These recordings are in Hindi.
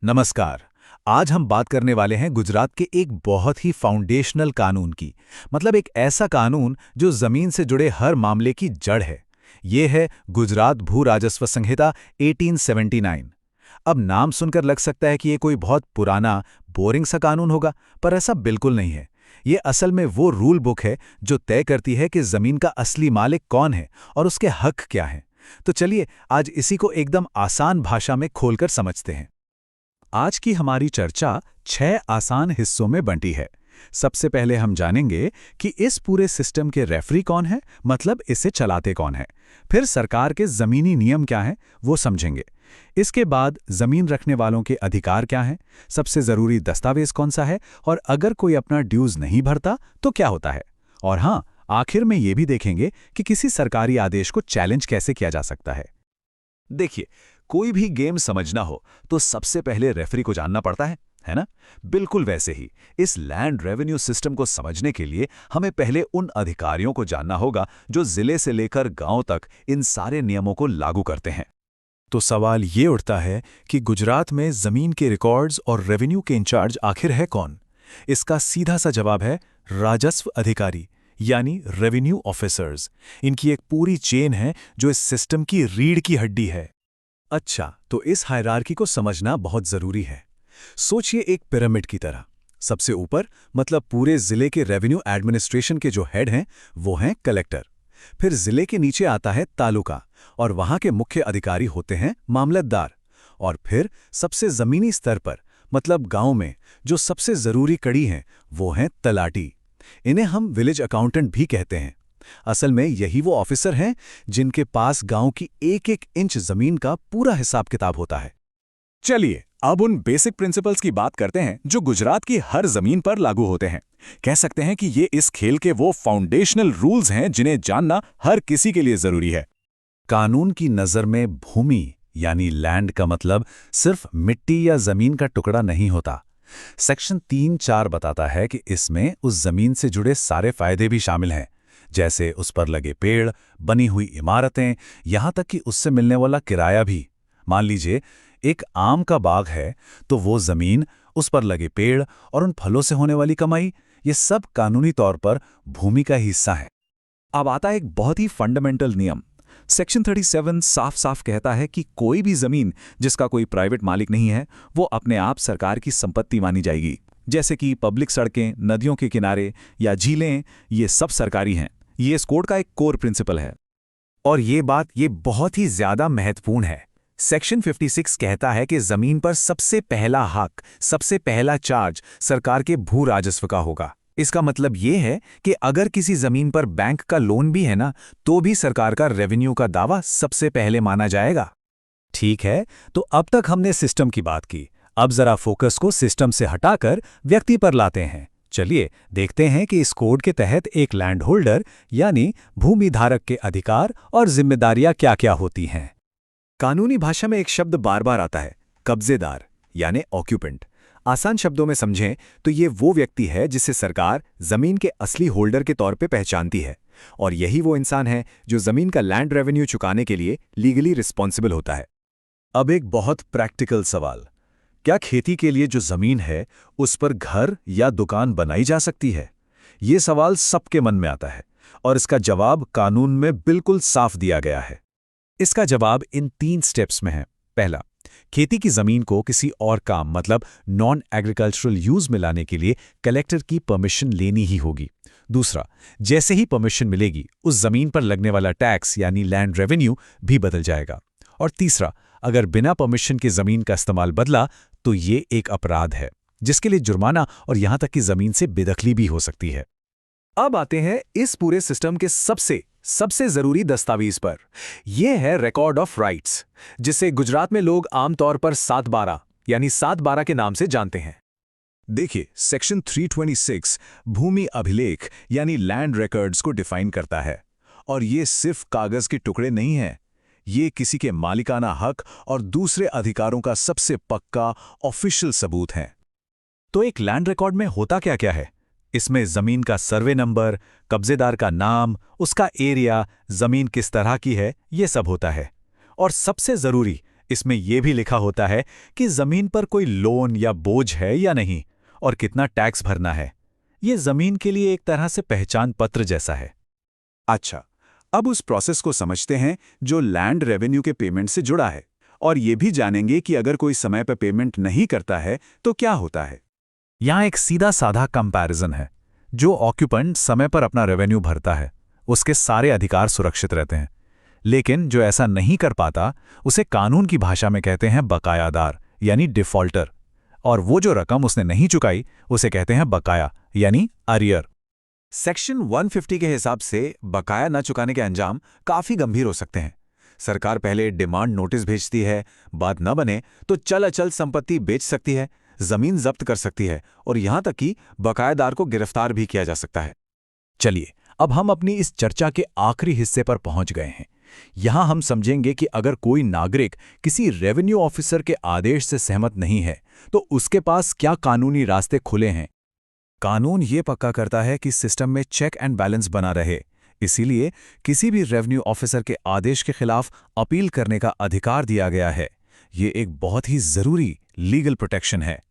नमस्कार। आज हम बात करने वाले हैं गुजरात के एक बहुत ही फाउंडेशनल कानून की। मतलब एक ऐसा कानून जो जमीन से जुड़े हर मामले की जड़ है। ये है गुजरात भू राजस्व संहिता 1879। अब नाम सुनकर लग सकता है कि ये कोई बहुत पुराना बोरिंग सा कानून होगा, पर ऐसा बिल्कुल नहीं है। ये असल में वो रूल बुक है जो तय करती है कि जमीन का असली मालिक कौन है और उसके हक क्या हैं। तो चलिए आज इसी को एकदम आसान भाषा में खोलकर समझते हैं। आज की हमारी चर्चा 6 आसान हिस्सों में बंटी है। सबसे पहले हम जानेंगे कि इस पूरे सिस्टम के रेफरी कौन है, मतलब इसे चलाते कौन है। फिर सरकार के जमीनी नियम क्या हैं, वो समझेंगे। इसके बाद जमीन रखने वालों के अधिकार क्या हैं, सबसे जरूरी दस्तावेज कौन सा है, और अगर कोई अपना ड्यूज नहीं भरता तो क्या होता है। और हाँ, आखिर में ये भी देखेंगे कि किसी सरकारी आदेश को चैलेंज कैसे किया जा सकता है। देखिए, कोई भी गेम समझना हो तो सबसे पहले रेफरी को जानना पड़ता है ना? बिल्कुल वैसे ही इस लैंड रेवेन्यू सिस्टम को समझने के लिए हमें पहले उन अधिकारियों को जानना होगा जो जिले से लेकर गांव तक इन सारे नियमों को लागू करते हैं। तो सवाल ये उठता है कि गुजरात में जमीन के रिकॉर्ड्स और रेवेन्यू के इंचार्ज आखिर है कौन? इसका सीधा सा जवाब है राजस्व अधिकारी, यानी रेवेन्यू ऑफिसर्स। इनकी एक पूरी चेन है जो इस सिस्टम की रीढ़ की हड्डी है। अच्छा, तो इस हायरार्की को समझना बहुत जरूरी है। सोचिए एक पिरामिड की तरह। सबसे ऊपर मतलब पूरे जिले के रेवेन्यू एडमिनिस्ट्रेशन के जो हेड हैं वो हैं कलेक्टर। फिर जिले के नीचे आता है तालुका, और वहां के मुख्य अधिकारी होते हैं मामलतदार। और फिर सबसे जमीनी स्तर पर मतलब गांव में जो सबसे जरूरी कड़ी हैं वो हैं तलाटी। इन्हें हम विलेज अकाउंटेंट भी कहते हैं। असल में यही वो ऑफिसर हैं जिनके पास गांव की एक एक इंच जमीन का पूरा हिसाब किताब होता है। चलिए अब उन बेसिक प्रिंसिपल्स की बात करते हैं जो गुजरात की हर जमीन पर लागू होते हैं। कह सकते हैं कि ये इस खेल के वो फाउंडेशनल रूल्स हैं जिन्हें जानना हर किसी के लिए जरूरी है। कानून की नजर में भूमि यानी लैंड का मतलब सिर्फ मिट्टी या जमीन का टुकड़ा नहीं होता। सेक्शन 3(4) बताता है कि इसमें उस जमीन से जुड़े सारे फायदे भी शामिल हैं, जैसे उस पर लगे पेड़, बनी हुई इमारतें, यहां तक कि उससे मिलने वाला किराया भी। मान लीजिए एक आम का बाग है तो वो जमीन, उस पर लगे पेड़ और उन फलों से होने वाली कमाई, ये सब कानूनी तौर पर भूमि का हिस्सा है। अब आता है एक बहुत ही फंडामेंटल नियम। सेक्शन 37 साफ साफ कहता है कि कोई भी जमीन जिसका कोई प्राइवेट मालिक नहीं है वो अपने आप सरकार की संपत्ति मानी जाएगी। जैसे कि पब्लिक सड़कें, नदियों के किनारे या झीलें, ये सब सरकारी हैं। ये इस कोड का एक कोर प्रिंसिपल है। और ये बात बहुत ही ज्यादा महत्वपूर्ण है। सेक्शन 56 कहता है कि जमीन पर सबसे पहला हक, सबसे पहला चार्ज सरकार के भू राजस्व का होगा। इसका मतलब ये है कि अगर किसी जमीन पर बैंक का लोन भी है ना, तो भी सरकार का रेवेन्यू का दावा सबसे पहले माना जाएगा। ठीक है, तो अब तक हमने सिस्टम की बात की। अब जरा फोकस को सिस्टम से हटाकर व्यक्ति पर लाते हैं। चलिए देखते हैं कि इस कोड के तहत एक लैंड होल्डर यानी भूमि धारक के अधिकार और जिम्मेदारियां क्या-क्या होती हैं। कानूनी भाषा में एक शब्द बार बार आता है, कब्जेदार यानी ऑक्यूपेंट। आसान शब्दों में समझें तो ये वो व्यक्ति है जिसे सरकार जमीन के असली होल्डर के तौर पे पहचानती है, और यही वो इंसान है जो जमीन का लैंड रेवेन्यू चुकाने के लिए लीगली रिस्पॉन्सिबल होता है। अब एक बहुत प्रैक्टिकल सवाल, क्या खेती के लिए जो जमीन है उस पर घर या दुकान बनाई जा सकती है? ये सवाल सबके मन में आता है, और इसका जवाब कानून में बिल्कुल साफ दिया गया है। इसका जवाब इन 3 स्टेप्स में है। पहला, खेती की जमीन को किसी और काम मतलब नॉन एग्रीकल्चरल यूज में लाने के लिए कलेक्टर की परमिशन लेनी ही होगी। दूसरा, जैसे ही परमिशन मिलेगी उस जमीन पर लगने वाला टैक्स यानी लैंड रेवेन्यू भी बदल जाएगा। और तीसरा, अगर बिना परमिशन के जमीन का इस्तेमाल बदला तो ये एक अपराध है, जिसके लिए जुर्माना और यहां तक कि जमीन से बेदखली भी हो सकती है। अब आते हैं इस पूरे सिस्टम के सबसे जरूरी दस्तावेज पर। यह है रिकॉर्ड ऑफ राइट्स, जिसे गुजरात में लोग आमतौर पर 7(12) यानी 7(12) के नाम से जानते हैं। देखिए, सेक्शन 326 भूमि अभिलेख यानी लैंड रिकॉर्ड्स को डिफाइन करता है। और ये सिर्फ कागज के टुकड़े नहीं हैं, ये किसी के मालिकाना हक और दूसरे अधिकारों का सबसे पक्का ऑफिशियल सबूत है। तो एक लैंड रिकॉर्ड में होता क्या है? इसमें जमीन का सर्वे नंबर, कब्जेदार का नाम, उसका एरिया, जमीन किस तरह की है, ये सब होता है। और सबसे जरूरी, इसमें यह भी लिखा होता है कि जमीन पर कोई लोन या बोझ है या नहीं और कितना टैक्स भरना है। ये जमीन के लिए एक तरह से पहचान पत्र जैसा है। अच्छा, अब उस प्रोसेस को समझते हैं जो लैंड रेवेन्यू के पेमेंट से जुड़ा है, और ये भी जानेंगे कि अगर कोई समय पर पेमेंट नहीं करता है तो क्या होता है। यहाँ एक सीधा साधा कंपैरिजन है। जो ऑक्यूपेंट समय पर अपना रेवेन्यू भरता है उसके सारे अधिकार सुरक्षित रहते हैं, लेकिन जो ऐसा नहीं कर पाता उसे कानून की भाषा में कहते हैं बकायादार यानी डिफॉल्टर, और वो जो रकम उसने नहीं चुकाई उसे कहते हैं बकाया यानी अरियर। सेक्शन 150 के हिसाब से बकाया न चुकाने के अंजाम काफी गंभीर हो सकते हैं। सरकार पहले डिमांड नोटिस भेजती है, बात न बने तो चल अचल संपत्ति बेच सकती है, जमीन जब्त कर सकती है और यहां तक कि बकायेदार को गिरफ्तार भी किया जा सकता है। चलिए, अब हम अपनी इस चर्चा के आखिरी हिस्से पर पहुंच गए हैं। यहां हम समझेंगे कि अगर कोई नागरिक किसी रेवेन्यू ऑफिसर के आदेश से सहमत नहीं है तो उसके पास क्या कानूनी रास्ते खुले हैं। कानून ये पक्का करता है कि सिस्टम में चेक एंड बैलेंस बना रहे, इसीलिए किसी भी रेवेन्यू ऑफिसर के आदेश के खिलाफ अपील करने का अधिकार दिया गया है। ये एक बहुत ही जरूरी लीगल प्रोटेक्शन है।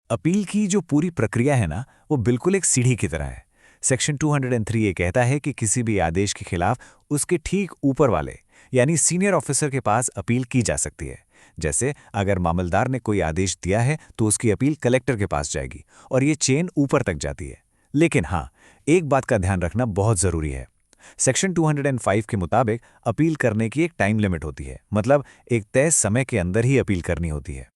अपील की जो पूरी प्रक्रिया है ना, वो बिल्कुल एक सीढ़ी की तरह है। सेक्शन 203 ये कहता है कि किसी भी आदेश के खिलाफ उसके ठीक ऊपर वाले यानी सीनियर ऑफिसर के पास अपील की जा सकती है। जैसे अगर मामलदार ने कोई आदेश दिया है तो उसकी अपील कलेक्टर के पास जाएगी और ये चेन ऊपर तक जाती है। लेकिन हाँ, एक बात का ध्यान रखना बहुत ज़रूरी है। सेक्शन 205 के मुताबिक अपील करने की एक टाइम लिमिट होती है, मतलब एक तय समय के अंदर ही अपील करनी होती है।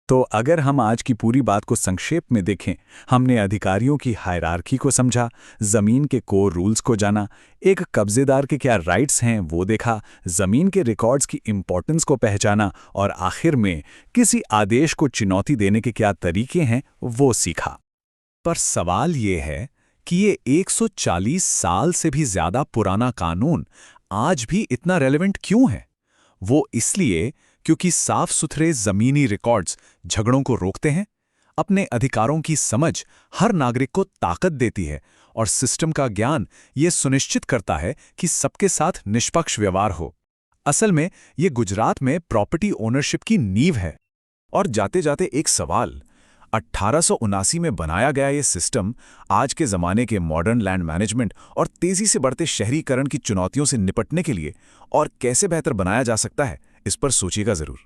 तो अगर हम आज की पूरी बात को संक्षेप में देखें, हमने अधिकारियों की हायरार्की को समझा, जमीन के कोर रूल्स को जाना, एक कब्जेदार के क्या राइट्स हैं वो देखा, जमीन के रिकॉर्ड्स की इंपॉर्टेंस को पहचाना और आखिर में किसी आदेश को चुनौती देने के क्या तरीके हैं वो सीखा। पर सवाल ये है कि ये 140 साल से भी ज्यादा पुराना कानून आज भी इतना रेलेवेंट क्यों है? वो इसलिए क्योंकि साफ सुथरे जमीनी रिकॉर्ड्स झगड़ों को रोकते हैं, अपने अधिकारों की समझ हर नागरिक को ताकत देती है और सिस्टम का ज्ञान ये सुनिश्चित करता है कि सबके साथ निष्पक्ष व्यवहार हो। असल में ये गुजरात में प्रॉपर्टी ओनरशिप की नींव है। और जाते जाते एक सवाल, 1879 में बनाया गया ये सिस्टम आज के ज़माने के मॉडर्न लैंड मैनेजमेंट और तेज़ी से बढ़ते शहरीकरण की चुनौतियों से निपटने के लिए और कैसे बेहतर बनाया जा सकता है, इस पर सोचिएगा ज़रूर।